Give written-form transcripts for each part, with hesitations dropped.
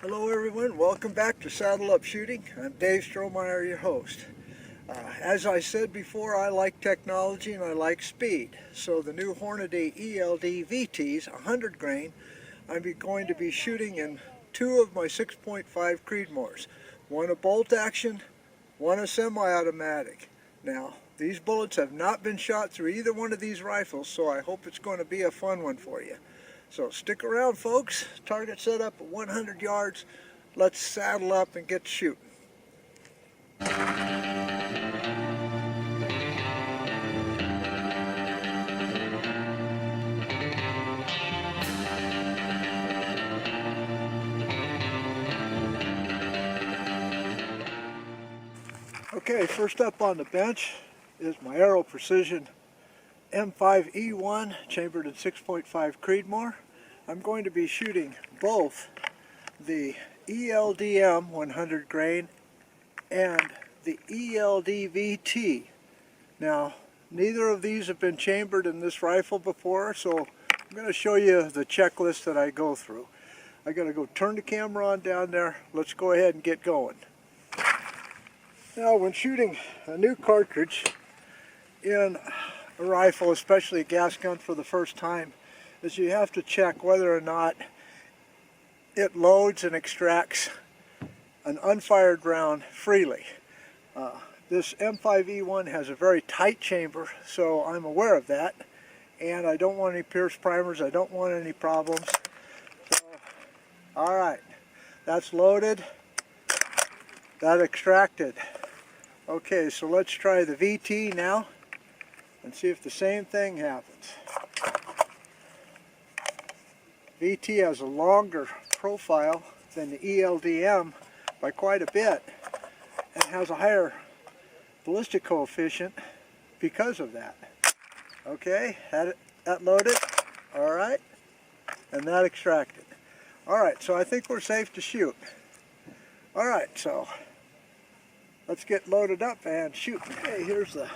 Hello everyone, welcome back to Saddle Up Shooting. I'm Dave Strohmeyer, your host. As I said before, I like technology and I like speed. So the new Hornady ELD-VTs, 100 grain, I'm going to be shooting in two of my 6.5 Creedmoors. One a bolt action, one a semi-automatic. Now, these bullets have not been shot through either one of these rifles, so I hope it's going to be a fun one for you. So stick around, folks. Target set up at 100 yards. Let's saddle up and get shooting. Okay, first up on the bench is my Aero Precision M5E1 chambered in 6.5 Creedmoor. I'm going to be shooting both the ELDm 100 grain and the ELD-VT. Now, neither of these have been chambered in this rifle before, so I'm going to show you the checklist that I go through. I got to go turn the camera on down there. Let's go ahead and get going. Now, when shooting a new cartridge in a rifle, especially a gas gun for the first time, is you have to check whether or not it loads and extracts an unfired round freely. This M5E1 has a very tight chamber, so I'm aware of that, and I don't want any pierce primers, I don't want any problems. So, alright, that's loaded, that extracted. Okay, so let's try the VT now and see if the same thing happens. VT has a longer profile than the ELDm by quite a bit and has a higher ballistic coefficient because of that. Okay, that loaded, alright, and that extracted. Alright, so I think we're safe to shoot. Alright, so let's get loaded up and shoot. Okay, here's the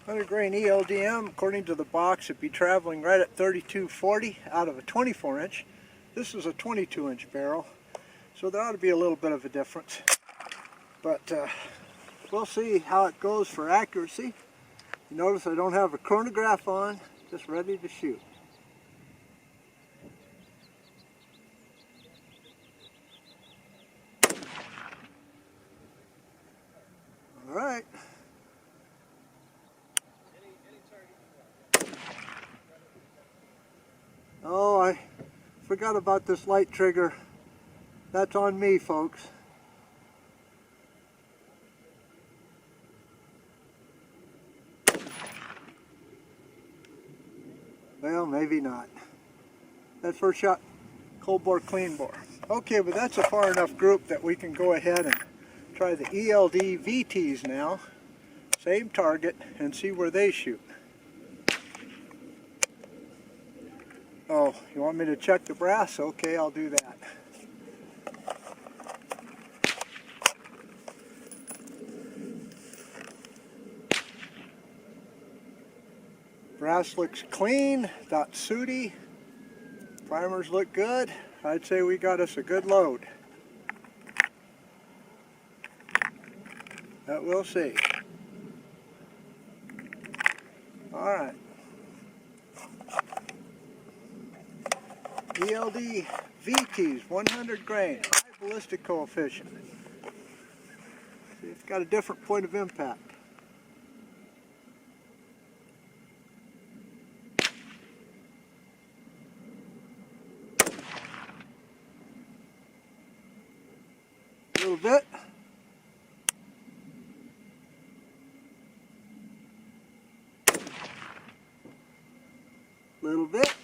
100 grain ELDm. According to the box, it'd be traveling right at 3240 out of a 24 inch. This is a 22 inch barrel, so there ought to be a little bit of a difference. But we'll see how it goes for accuracy. You notice I don't have a chronograph on, just ready to shoot. All right. Oh, I forgot about this light trigger. That's on me, folks. Well, maybe not. That first shot, cold bore, clean bore. Okay, but that's a far enough group that we can go ahead and try the ELD-VTs now. Same target, and see where they shoot. Oh, you want me to check the brass? Okay, I'll do that. Brass looks clean, not sooty. Primers look good. I'd say we got us a good load. But we'll see. Alright. ELD-VTs, 100 grain, high ballistic coefficient. See, it's got a different point of impact. A little bit. Little bit.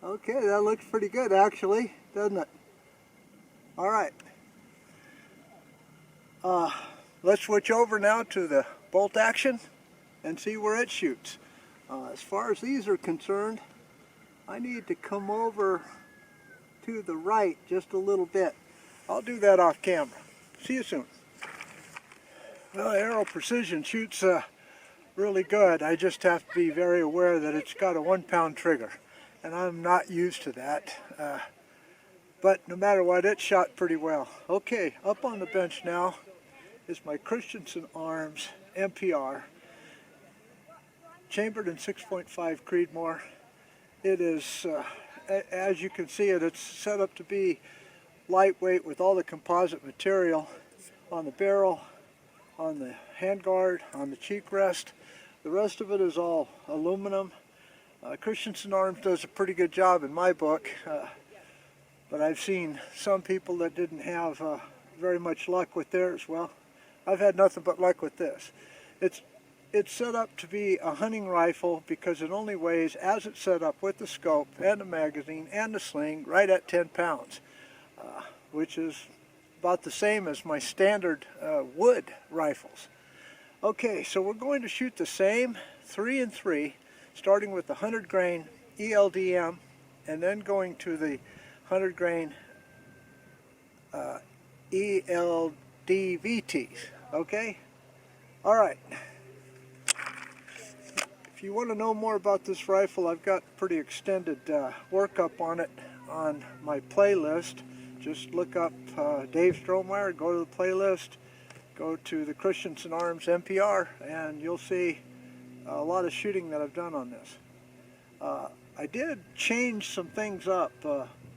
Okay, that looks pretty good actually, doesn't it? Alright. Let's switch over now to the bolt action and see where it shoots. As far as these are concerned, I need to come over to the right just a little bit. I'll do that off camera. See you soon. Well, Aero Precision shoots really good. I just have to be very aware that it's got a 1-pound trigger, and I'm not used to that. But no matter what, it shot pretty well. Okay, up on the bench now is my Christensen Arms MPR, chambered in 6.5 Creedmoor. It is, as you can see it's set up to be lightweight with all the composite material on the barrel, on the handguard, on the cheek rest. The rest of it is all aluminum. Christensen Arms does a pretty good job in my book, but I've seen some people that didn't have very much luck with theirs. Well, I've had nothing but luck with this. It's set up to be a hunting rifle because it only weighs, as it's set up with the scope and the magazine and the sling, right at 10 pounds, which is about the same as my standard wood rifles. Okay, so we're going to shoot the same 3 and 3, starting with the 100 grain ELDm and then going to the 100 grain ELD-VTs. Okay? Alright. If you want to know more about this rifle, I've got pretty extended workup on it on my playlist. Just look up Dave Strohmeyer, go to the playlist, go to the Christensen Arms MPR, and you'll see a lot of shooting that I've done on this. I did change some things up.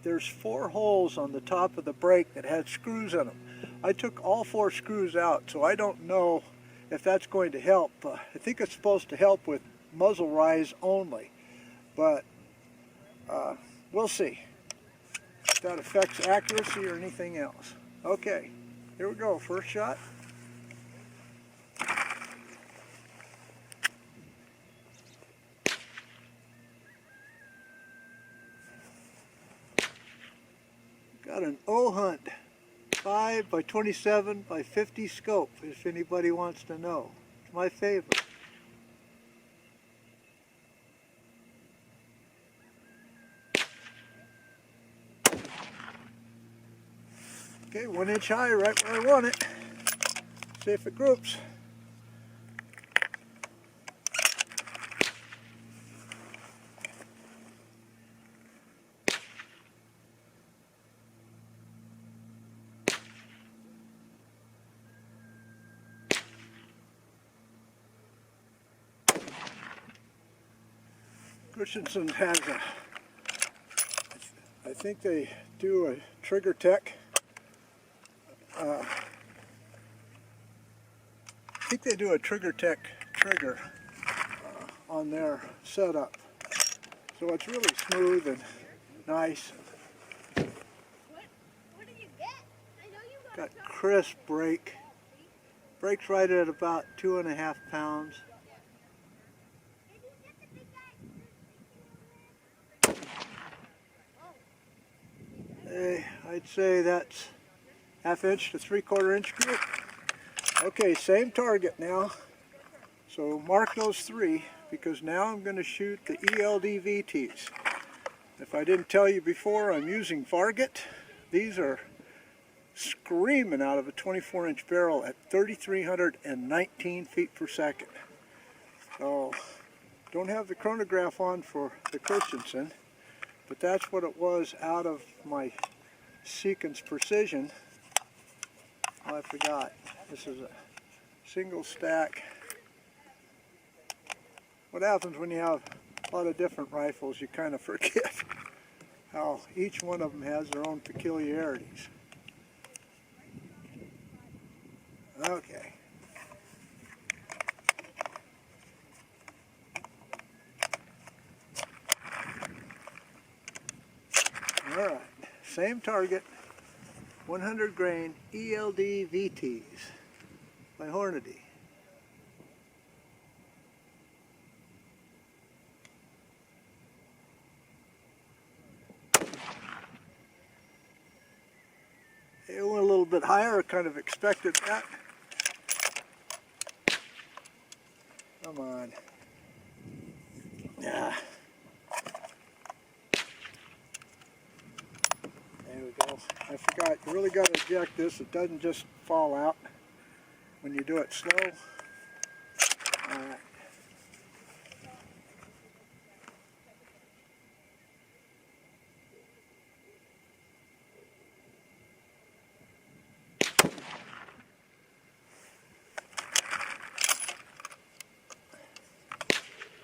There's 4 holes on the top of the brake that had screws in them. I took all 4 screws out, so I don't know if that's going to help. I think it's supposed to help with muzzle rise only, but we'll see if that affects accuracy or anything else. Okay, here we go, first shot. Got an O-Hunt 5 by 27 by 50 scope, if anybody wants to know. It's my favorite. Okay, 1 inch high, right where I want it. See if it groups. Christensen has a, I think they do a trigger tech. I think they do a trigger tech trigger on their setup. So it's really smooth and nice. What did you get? I know you got crisp brake. Brake's right at about 2.5 pounds. I'd say that's 1/2 inch to 3/4 inch group. Okay, same target now. So mark those 3 because now I'm going to shoot the ELD-VTs. If I didn't tell you before, I'm using Varget. These are screaming out of a 24-inch barrel at 3,319 feet per second. So don't have the chronograph on for the Christensen, but that's what it was out of my Sequence Precision. Oh, I forgot. This is a single stack. What happens when you have a lot of different rifles, you kind of forget how each one of them has their own peculiarities. Okay. Alright, same target, 100 grain ELD-VTs by Hornady. It went a little bit higher, I kind of expected that. Come on. Yeah. There we go. I forgot, you really got to eject this. It doesn't just fall out when you do it slow. Alright.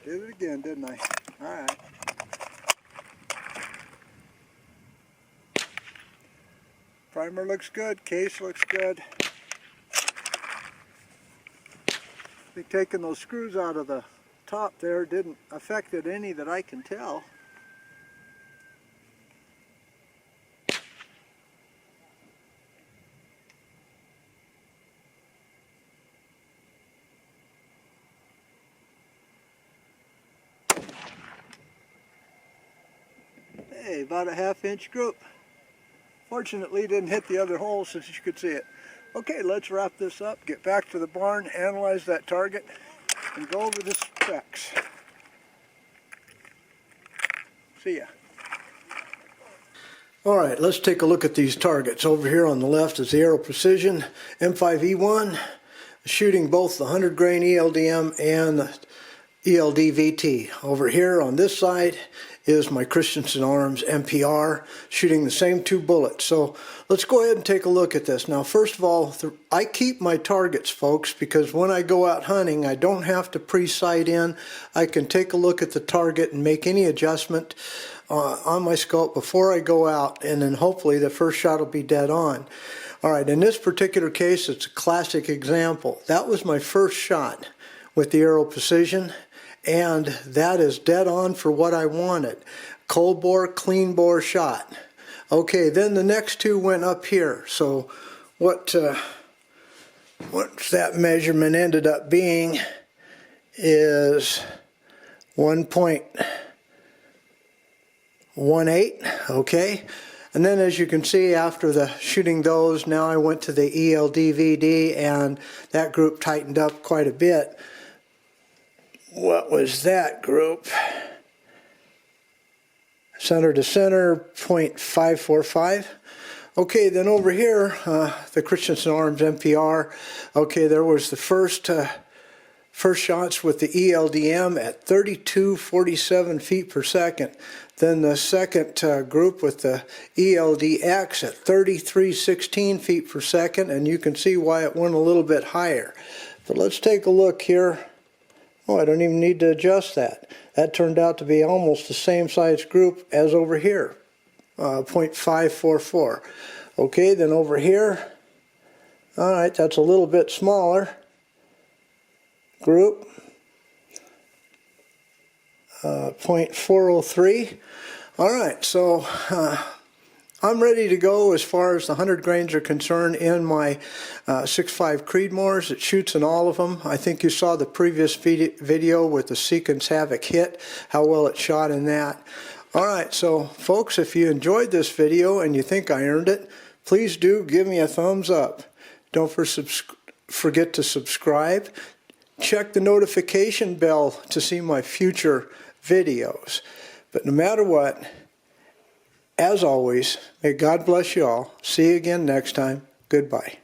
Did it again, didn't I? Alright. Primer looks good, case looks good. I think taking those screws out of the top there didn't affect it any that I can tell. Hey, about a 1/2 inch group. Fortunately, didn't hit the other hole since you could see it. Okay, let's wrap this up, get back to the barn, analyze that target, and go over the specs. See ya. Alright, let's take a look at these targets. Over here on the left is the Aero Precision M5E1, shooting both the 100 grain ELDm and the ELD-VT. Over here on this side is my Christensen Arms MPR, shooting the same 2 bullets. So let's go ahead and take a look at this. Now first of all, I keep my targets, folks, because when I go out hunting I don't have to pre-sight in. I can take a look at the target and make any adjustment on my scope before I go out, and then hopefully the first shot will be dead on. Alright, in this particular case it's a classic example. That was my first shot with the Aero Precision, and that is dead on for what I wanted. Cold bore, clean bore shot. Okay, then the next 2 went up here. So what that measurement ended up being is 1.18, okay? And then as you can see, after the shooting those, now I went to the ELD-VT, and that group tightened up quite a bit. What was that group? Center to center, 0.545. Okay, then over here, the Christensen Arms MPR. Okay, there was the first shots with the ELDm at 3247 feet per second. Then the second group with the ELDx at 3316 feet per second, and you can see why it went a little bit higher. But let's take a look here. Oh, I don't even need to adjust that. That turned out to be almost the same size group as over here, 0.544. Okay, then over here, alright, that's a little bit smaller group, 0.403. Alright, so I'm ready to go as far as the 100 grains are concerned in my 6.5 Creedmoors. It shoots in all of them. I think you saw the previous video with the Sequence Havoc hit, how well it shot in that. Alright, so folks, if you enjoyed this video and you think I earned it, please do give me a thumbs up. Don't forget to subscribe. Check the notification bell to see my future videos. But no matter what, as always, may God bless you all. See you again next time. Goodbye.